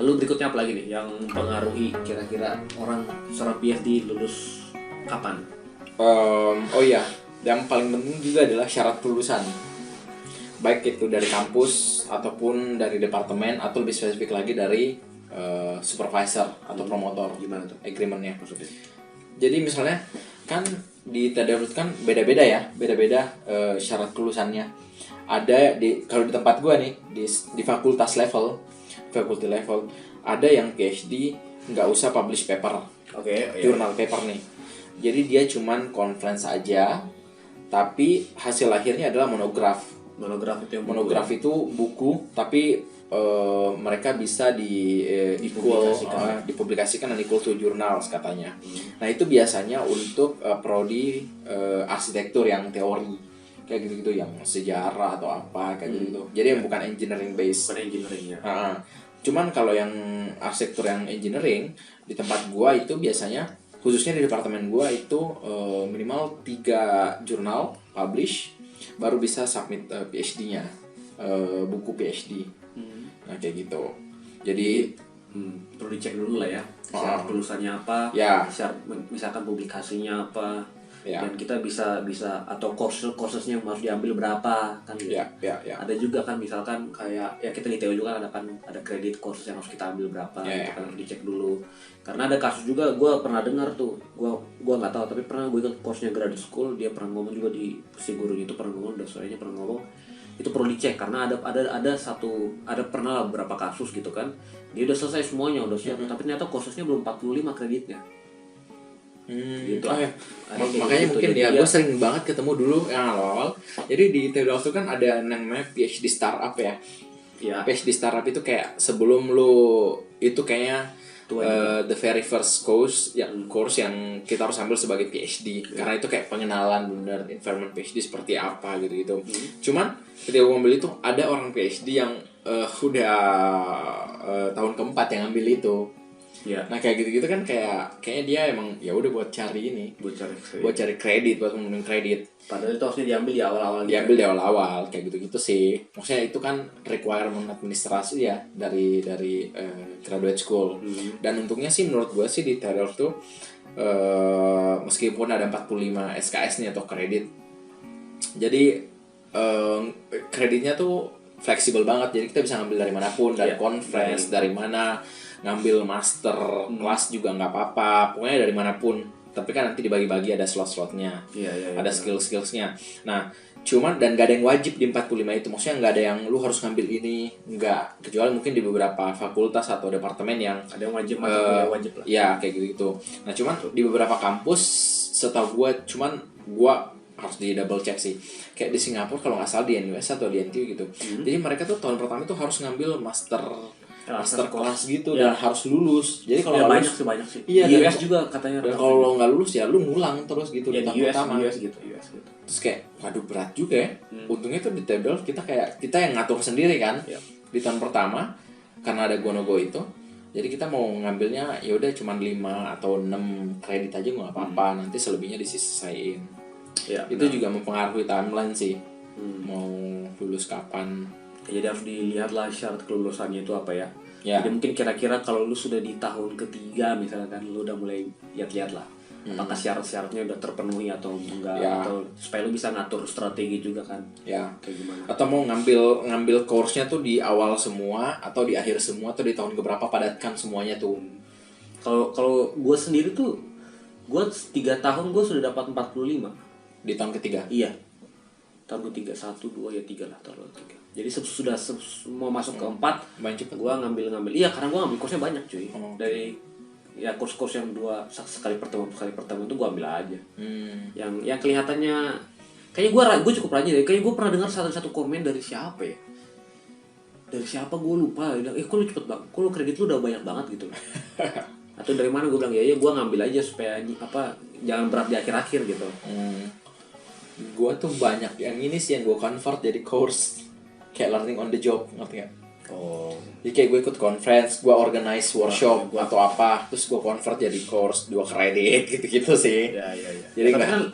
Lalu berikutnya apa lagi nih yang mempengaruhi kira-kira orang seorang PhD lulus kapan? Oh iya, yang paling penting juga adalah syarat kelulusan. Baik itu dari kampus ataupun dari departemen atau lebih spesifik lagi dari supervisor atau promotor. Gimana tuh agreementnya? maksudnya? Jadi misalnya kan di Tadabut kan beda-beda ya, syarat kelulusannya. Ada kalau di tempat gua nih di faculty level ada yang PhD nggak usah publish paper, jurnal paper nih. Jadi dia cuman conference aja, tapi hasil akhirnya adalah monograf. Monograf itu buku, tapi mereka bisa dipublikasikan dan equal to journals katanya. Nah itu biasanya untuk prodi arsitektur yang teori kayak gitu-gitu, yang sejarah atau apa kayak gitu. Jadi yang bukan engineering based. Bukan engineering ya. Cuman kalau yang arsitektur yang engineering di tempat gua itu biasanya, khususnya di departemen gua itu minimal 3 jurnal publish baru bisa submit PhD-nya, buku PhD. Nah kayak gitu. Jadi perlu dicek dulu lah ya, syarat kelulusannya apa, syarat misalkan publikasinya apa, dan kita bisa atau courses-nya yang harus diambil berapa kan gitu. Ada juga kan misalkan kayak ya kita di TU juga ada kredit courses yang harus kita ambil berapa, itu kan harus dicek dulu. Karena ada kasus juga gue pernah dengar tuh, gue nggak tahu tapi pernah gue ikut course-nya graduate school, dia pernah ngomong juga di si gurunya itu pernah ngomong, dosennya pernah ngomong itu perlu dicek karena ada pernah beberapa kasus gitu kan, dia udah selesai semuanya udah siap tapi ternyata courses-nya belum 45 kreditnya. Gitu. Makanya gitu. Mungkin ya gue sering banget ketemu dulu yang awal. Jadi di TU itu kan ada namanya PhD startup ya. PhD startup itu kayak sebelum lu itu kayaknya the very first course yang kita harus ambil sebagai PhD. Karena itu kayak pengenalan benar environment PhD seperti apa gitu. Cuman ketika gue ambil itu ada orang PhD yang udah tahun keempat yang ambil itu. Nah kayak gitu-gitu kan kayaknya dia emang ya udah buat cari kredit, buat memenuhi kredit. Padahal itu harusnya diambil di awal-awal. Di awal-awal kayak gitu-gitu sih. Maksudnya itu kan requirement administrasi ya dari graduate school. Dan untungnya sih menurut gue sih di Terror tuh meskipun ada 45 SKS nih atau kredit. Jadi kreditnya tuh fleksibel banget. Jadi kita bisa ngambil dari manapun, dari conference, dari mana, ngambil master kelas juga nggak apa-apa, pokoknya dari manapun. Tapi kan nanti dibagi-bagi ada slot-slotnya, ada skill-skillsnya. Nah cuman dan nggak ada yang wajib di 45 itu, maksudnya nggak ada yang lu harus ngambil ini, nggak, kecuali mungkin di beberapa fakultas atau departemen yang ada yang wajib lah. Ya kayak gitu. Nah cuman di beberapa kampus setahu gue harus di double check sih, kayak di Singapura kalau nggak salah di NUS atau di NTU gitu. Jadi mereka tuh tahun pertama itu harus ngambil master kelas gitu dan harus lulus. Jadi kalau banyak sih. Iya, di US juga katanya. Dan kalau lo nggak lulus ya lo ngulang terus gitu di tahun pertama. US gitu. Terus kayak waduh berat juga ya. Untungnya tuh di table kita yang ngatur sendiri kan. Di tahun pertama karena ada go-no-go itu. Jadi kita mau ngambilnya ya udah cuma 5 atau 6 kredit aja nggak apa-apa. Nanti selebihnya disisisain. Itu juga mempengaruhi timeline sih. Mau lulus kapan. Jadi harus dilihat lah syarat kelulusannya itu apa ya. Jadi mungkin kira-kira kalau lu sudah di tahun ketiga misalkan lu udah mulai lihat-lihat lah apakah syarat-syaratnya udah terpenuhi atau enggak, atau supaya lu bisa ngatur strategi juga kan. Kayak gimana. Atau mau ngambil course-nya tuh di awal semua atau di akhir semua atau di tahun keberapa, padatkan semuanya tuh. Kalau gue sendiri tuh gue 3 tahun gue sudah dapat 45 di tahun ketiga. Iya. Tahun ketiga 1 2 ya 3 lah tahun ketiga. Jadi sudah mau masuk ke 4 gue ngambil iya karena gue ngambil course-nya banyak cuy. Dari ya course yang 2 sekali pertemuan itu gue ambil aja. Yang kelihatannya kayaknya gue cukup rajin deh. Kayaknya gue pernah dengar satu komen dari siapa ya? Dari siapa gue lupa. Dia bilang, kok lu cepet banget, kok lu kredit lu udah banyak banget gitu. Atau dari mana, gue bilang ya gue ngambil aja supaya jangan berat di akhir-akhir gitu. Gue tuh banyak yang ini sih yang gue convert jadi course kayak learning on the job, ngerti gak? Jadi kayak gue ikut conference, gue organize workshop atau apa, terus gue convert jadi course 2 kredit gitu-gitu sih. Jadi kan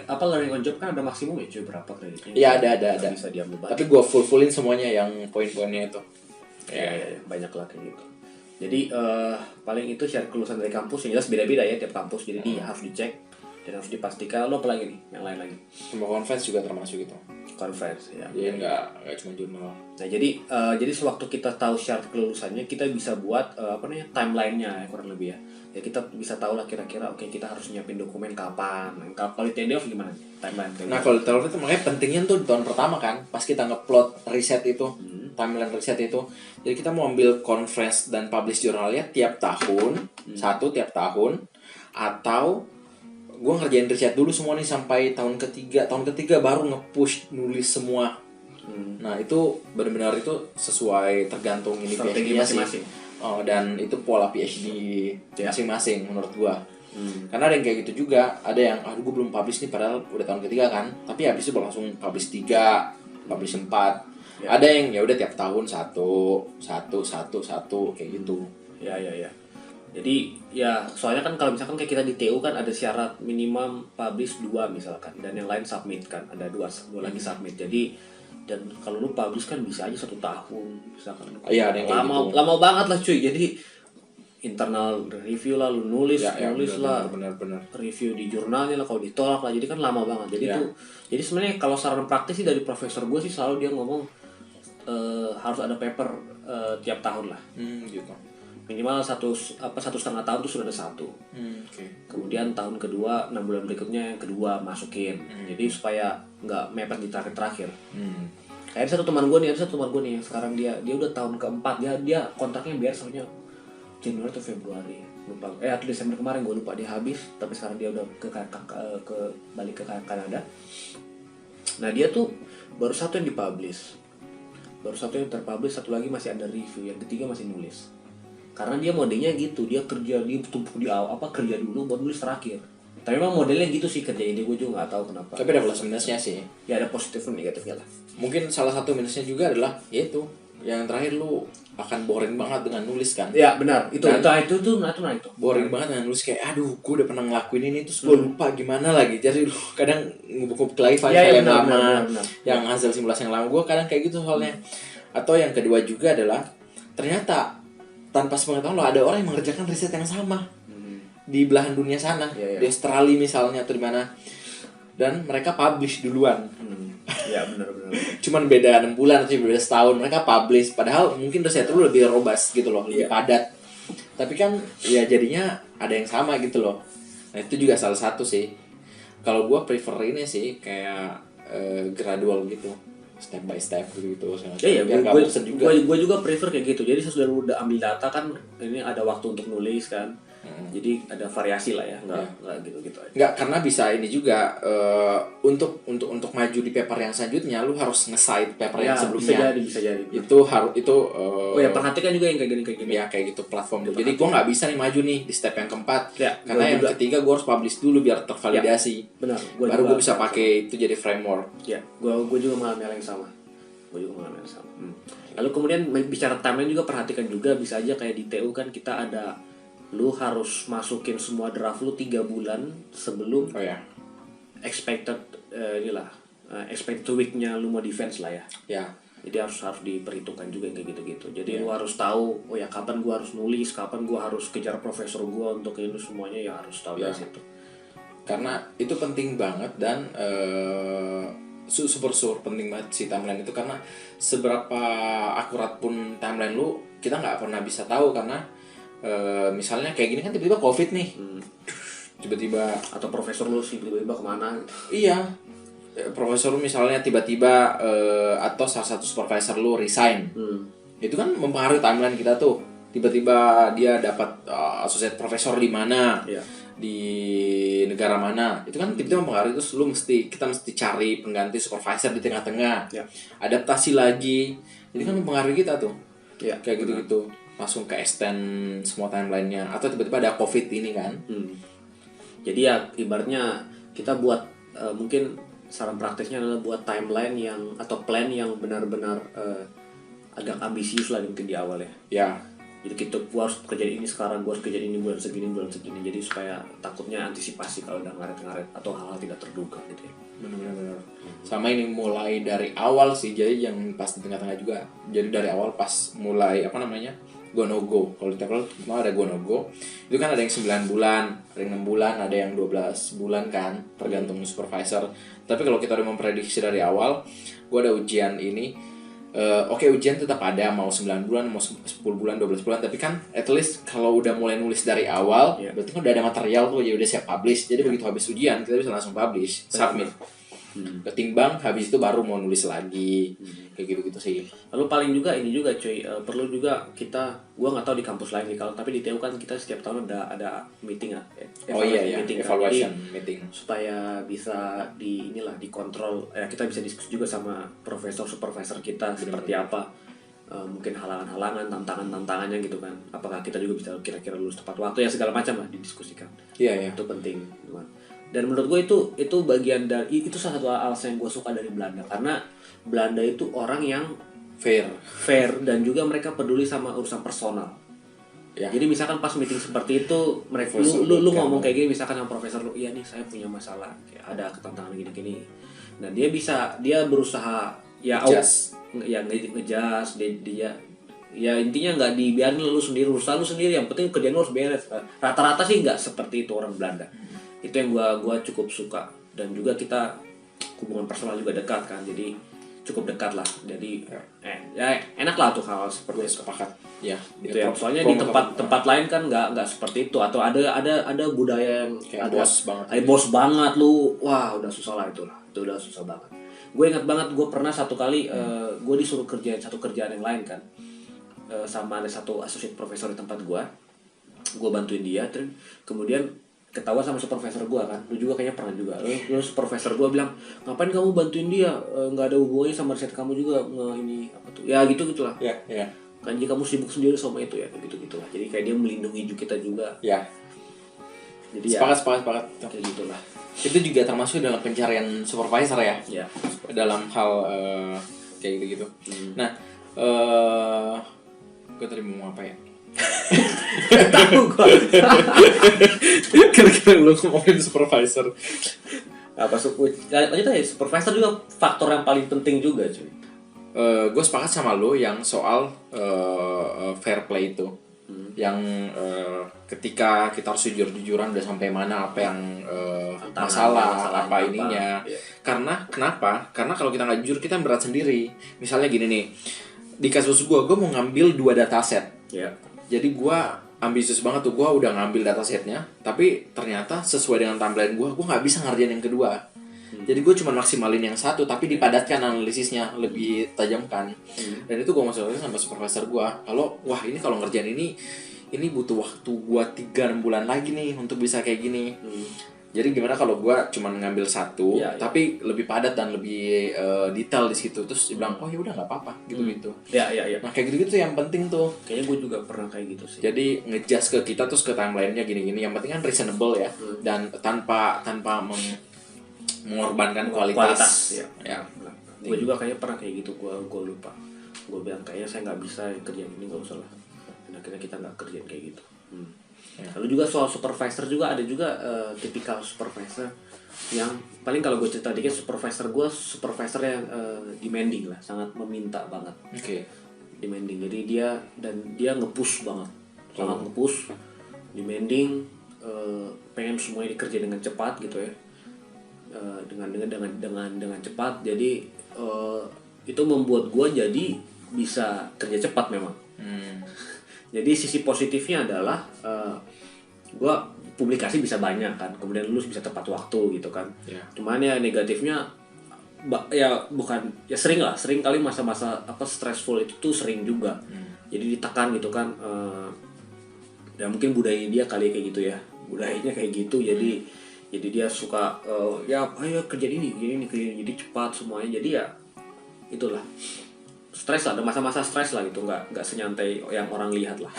learning on job kan ada maksimum ya cuy, berapa kreditnya? Iya ada. Bisa diambil banyak. Tapi gue fullin semuanya yang poin-poinnya itu. Banyak lah kayak gitu. Jadi paling itu share kelulusan dari kampus, yang jelas beda-beda ya tiap kampus, jadi harus dicek dan harus dipastikan. Lo apa lagi nih yang lain lagi? Sama conference juga termasuk itu. Conference ya. Jadi nggak cuma jurnal. Nah jadi sewaktu kita tahu syarat kelulusannya, kita bisa buat timelinenya ya, kurang lebih ya. Ya kita bisa tahu lah kira-kira oke, kita harus nyiapin dokumen kapan. Kalau di TDF gimana timeline? Nah kalau di itu makanya pentingnya tuh di tahun pertama kan, pas kita ngeplot riset itu, timeline riset itu. Jadi kita mau ambil conference dan publish jurnalnya tiap tahun, satu tiap tahun, atau gue ngerjain riset dulu semua nih sampai tahun ketiga baru nge-push nulis semua. Nah itu benar-benar itu sesuai tergantung ini PhD-nya sih. Oh, dan itu pola PhD masing-masing menurut gue. Karena ada yang kayak gitu juga, ada yang gue belum publish nih padahal udah tahun ketiga kan, tapi habis itu langsung publish 3, publish 4. Ada yang ya udah tiap tahun satu kayak gitu. Ya. Jadi ya soalnya kan kalau misalkan kayak kita di TU kan ada syarat minimum publish 2 misalkan, dan yang lain submit kan, ada 2 lagi submit. Jadi dan kalau lu publish kan bisa aja 1 tahun misalkan. Iya, ada yang kayak gitu. Lama banget lah cuy. Jadi internal review lah, lu nulis lah, benar. Review di jurnalnya lah, kalau ditolak lah, jadi kan lama banget. Jadi jadi sebenarnya kalau saran praktis sih dari profesor gue sih selalu dia ngomong harus ada paper tiap tahun lah. Gitu. Minimal 1,5 tahun tuh sudah ada 1. Kemudian tahun kedua 6 bulan berikutnya yang kedua masukin. Jadi supaya nggak mepet di terakhir. Kayak ada satu teman gue nih sekarang dia udah tahun keempat, dia kontraknya biar soalnya Januari atau Februari lupa, atau Desember kemarin gue lupa, dia habis, tapi sekarang dia udah balik ke Kanada. Nah dia tuh baru 1 yang dipublish, baru 1 yang terpublish, 1 lagi masih ada review, yang ketiga masih nulis. Karena dia modelnya gitu, dia kerja kerja dulu baru nulis terakhir. Tapi memang modelnya gitu sih kerjanya dia, gue juga nggak tahu kenapa. Tapi ada plus minusnya sih. Ya ada positif dan negatifnya lah. Mungkin salah satu minusnya juga adalah yaitu yang terakhir lu akan boring banget dengan nulis kan. Ya benar, itu boring banget dengan nulis, kayak aduh gue udah pernah ngelakuin ini terus gue lupa gimana lagi. Jadi lu kadang ngubuk lagi file yang lama, yang hasil simulasi yang lama. Gue kadang kayak gitu soalnya. Atau yang kedua juga adalah ternyata tanpa sepengetahuan lo ada orang yang mengerjakan riset yang sama di belahan dunia sana, di Australia misalnya atau di mana, dan mereka publish duluan. Ya benar. Cuman beda 6 bulan atau beda setahun mereka publish, padahal mungkin riset lu lebih robust gitu loh, lebih padat. Tapi kan ya jadinya ada yang sama gitu loh. Nah itu juga salah satu sih. Kalau gue prefer ini sih kayak gradual gitu, step by step gitu. Gue juga prefer kayak gitu. Jadi sesudah lu udah ambil data kan, ini ada waktu untuk nulis kan. Jadi ada variasi lah ya, nggak gitu-gitu aja. Nggak, karena bisa ini juga untuk maju di paper yang selanjutnya lu harus nge-cite paper yang sebelumnya. Bisa jadi. Itu perhatikan juga yang kayak gini. Ya kayak gitu platform. Jadi gua nggak bisa nih maju nih di step yang keempat. Karena yang ketiga gua harus publish dulu biar tervalidasi. Benar. Baru gua bisa pakai itu jadi framework. Ya, gua juga mengalami hal yang sama. Lalu kemudian bicara timeline juga, perhatikan juga bisa aja kayak di TU kan kita ada, lu harus masukin semua draft lu 3 bulan sebelum expected week-nya lu mau defense lah ya. Jadi harus diperhitungkan juga kayak gitu-gitu. Jadi lu harus tahu kapan gua harus nulis, kapan gua harus kejar profesor gua untuk ini semuanya, ya harus tahu dari situ. Karena itu penting banget dan super penting banget si timeline itu, karena seberapa akurat pun timeline lu kita nggak pernah bisa tahu. Karena misalnya kayak gini kan tiba-tiba COVID nih, tiba-tiba, atau profesor lu sih tiba-tiba kemana? Iya, profesor lu misalnya tiba-tiba atau salah satu supervisor lu resign, itu kan mempengaruhi timeline kita tuh. Tiba-tiba dia dapat associate profesor di mana, di negara mana, itu kan tiba-tiba mempengaruhi. Terus kita mesti cari pengganti supervisor di tengah-tengah, adaptasi lagi, jadi kan mempengaruhi kita tuh, kayak gitu-gitu. Langsung ke extend semua timeline-nya, atau tiba-tiba ada COVID ini kan. Jadi ya ibaratnya kita buat mungkin saran praktisnya adalah buat timeline yang atau plan yang benar-benar agak ambisius lah mungkin di awal ya. Jadi gua harus kerjain ini sekarang, gua harus kerjain ini bulan segini. Jadi supaya takutnya antisipasi kalau udah ngaret-ngaret atau hal-hal tidak terduga gitu ya. Benar. Sama ini mulai dari awal sih, jadi yang pas di tengah-tengah juga. Jadi dari awal pas mulai go no go. Kalau di TEFL mau ada go no go. Itu kan ada yang 9 bulan, ada yang 6 bulan, ada yang 12 bulan kan, tergantung supervisor. Tapi kalau kita udah memprediksi dari awal, gue ada ujian ini. Oke, ujian tetap ada, mau 9 bulan, mau 10 bulan, 12 bulan. Tapi kan at least kalau udah mulai nulis dari awal, berarti kan udah ada material tuh, ya udah siap publish. Jadi begitu habis ujian, kita bisa langsung publish, submit. Ketimbang habis itu baru mau nulis lagi, kayak gitu sih. Lalu paling juga ini juga cuy, perlu juga gua nggak tahu di kampus lain nih, kalau tapi di TU kan kita setiap tahun ada meeting meeting, evaluation meeting, supaya bisa dikontrol. Kita bisa diskusi juga sama supervisor kita seperti apa, mungkin halangan-halangan, tantangannya gitu kan. Apakah kita juga bisa kira-kira lulus tepat waktu, ya segala macam lah didiskusikan. Itu penting. Dan menurut gue itu bagian dari, itu salah satu alasan yang gue suka dari Belanda, karena Belanda itu orang yang fair dan juga mereka peduli sama urusan personal. Jadi misalkan pas meeting seperti itu, mereka lu ngomong kayak gini misalkan sama profesor lu, iya nih saya punya masalah, kayak ada ketantangan gini-gini. Nah dia berusaha ngejas dia ya intinya nggak dibiarin lu sendiri, urusan lu sendiri, yang penting kerjaan lu harus beres. Rata-rata sih nggak seperti itu orang Belanda. Itu yang gua cukup suka, dan juga kita hubungan personal juga dekat kan, jadi cukup dekat lah. Jadi enak lah tuh hal seperti itu. Sepakat. Gitu ya. Soalnya di tempat lain kan nggak seperti itu, atau ada budaya yang kayak bos banget. Bos banget lu, wah udah susah lah itu udah susah banget. Gue ingat banget, gue pernah satu kali gue disuruh kerjain satu kerjaan yang lain kan, sama ada satu associate profesor di tempat gue bantuin dia, terus kemudian ketawa sama supervisor gue kan, lu juga kayaknya pernah juga. Lalu supervisor gue bilang, ngapain kamu bantuin dia, nggak ada hubungannya sama riset kamu juga, ini apa tuh, ya gitulah. Kan jika kamu sibuk sendiri sama itu ya, gitulah. Jadi kayak dia melindungi kita juga. Jadi sepakat kayak gitulah. Itu juga termasuk dalam pencarian supervisor ya. Dalam hal kayak gitu. Nah, gue tadi mau apa ya? Tahu gue. Kira-kira lu ngomongin supervisor. Lanjut aja, supervisor juga faktor yang paling penting juga cuy. Gue sepakat sama lo yang soal fair play itu. Yang ketika kita harus jujur-jujuran udah sampai mana, apa yang masalah apa ininya. Karena kenapa? Karena kalau kita nggak jujur kita berat sendiri. Misalnya gini nih, di kasus gue mau ngambil 2 dataset. Jadi gue ambisius banget tuh, gue udah ngambil datasetnya, tapi ternyata sesuai dengan timeline gue nggak bisa ngerjain yang kedua. Jadi gue cuma maksimalin yang satu, tapi dipadatkan analisisnya, lebih tajamkan. Dan itu gue maksudnya sama supervisor gue, kalau ngerjain ini butuh waktu gue 3-6 bulan lagi nih untuk bisa kayak gini. Jadi gimana kalau gue cuma ngambil satu, tapi lebih padat dan lebih detail di situ. Terus dia bilang, oh ya udah nggak apa-apa gitu. Nah kayak gitu yang penting tuh. Kayaknya gue juga pernah kayak gitu sih. Jadi ngejudge ke kita terus ke timelinenya gini-gini. Yang penting kan reasonable ya, dan tanpa mengorbankan kualitas. Gue juga kayaknya pernah kayak gitu. Gue lupa. Gue bilang kayaknya saya nggak bisa kerjaan ini, nggak usah lah. Dan akhirnya kita nggak kerjain kayak gitu. Lalu juga soal supervisor juga ada juga tipikal supervisor yang paling, kalau gue cerita dikit, supervisor yang demanding lah, sangat meminta banget. Demanding, jadi dia nge-push banget, sangat nge-push, demanding, pengen semuanya dikerjain dengan cepat gitu ya, dengan cepat. Jadi itu membuat gue jadi bisa kerja cepat memang. Jadi sisi positifnya adalah gue publikasi bisa banyak kan, kemudian lulus bisa tepat waktu gitu kan. Cuman ya negatifnya sering kali masa-masa stressful itu tuh sering juga. Jadi ditekan gitu kan. Ya mungkin budaya dia kali kayak gitu ya, budayanya kayak gitu. Jadi dia suka ayo kerja ini jadi cepat semuanya. Jadi ya itulah, stres lah, ada masa-masa stres lah gitu, nggak senyantai yang orang lihat lah.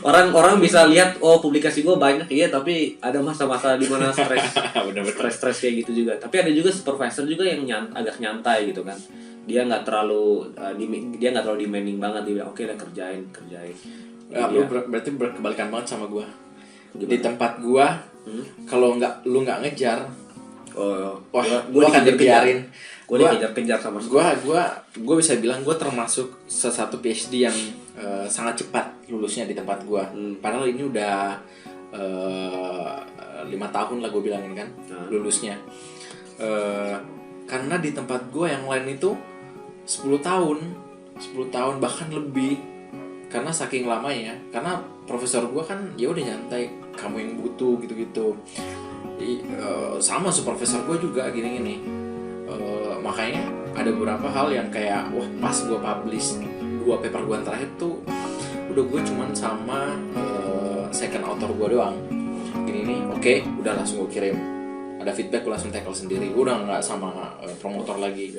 orang bisa lihat, oh publikasi gue banyak, iya, tapi ada masa-masa di mana stres kayak gitu juga. Tapi ada juga supervisor juga yang agak nyantai gitu kan, dia nggak terlalu demanding banget, dia oke lah kerjain. Lu berarti berkebalikan banget sama gue. Di tempat gue, kalau lu nggak ngejar, gue akan dibiarin. Gue dikejar-kejar sama gue bisa bilang gue termasuk satu PhD yang sangat cepat. lulusnya di tempat gue. Padahal ini udah 5 tahun lah gue bilangin kan lulusnya. Karena di tempat gue yang lain itu 10 tahun bahkan lebih, karena saking lamanya. Karena profesor gue kan ya udah nyantai, kamu yang butuh gitu-gitu. Sama supervisor gue juga gini-gini. Makanya ada beberapa hal yang kayak wah pas gue publish 2 paper gue yang terakhir tuh udah gue cuman sama second author gue doang. Gini nih, oke, udah langsung gue kirim. Ada feedback gue langsung tackle sendiri. Udah nggak sama promotor lagi.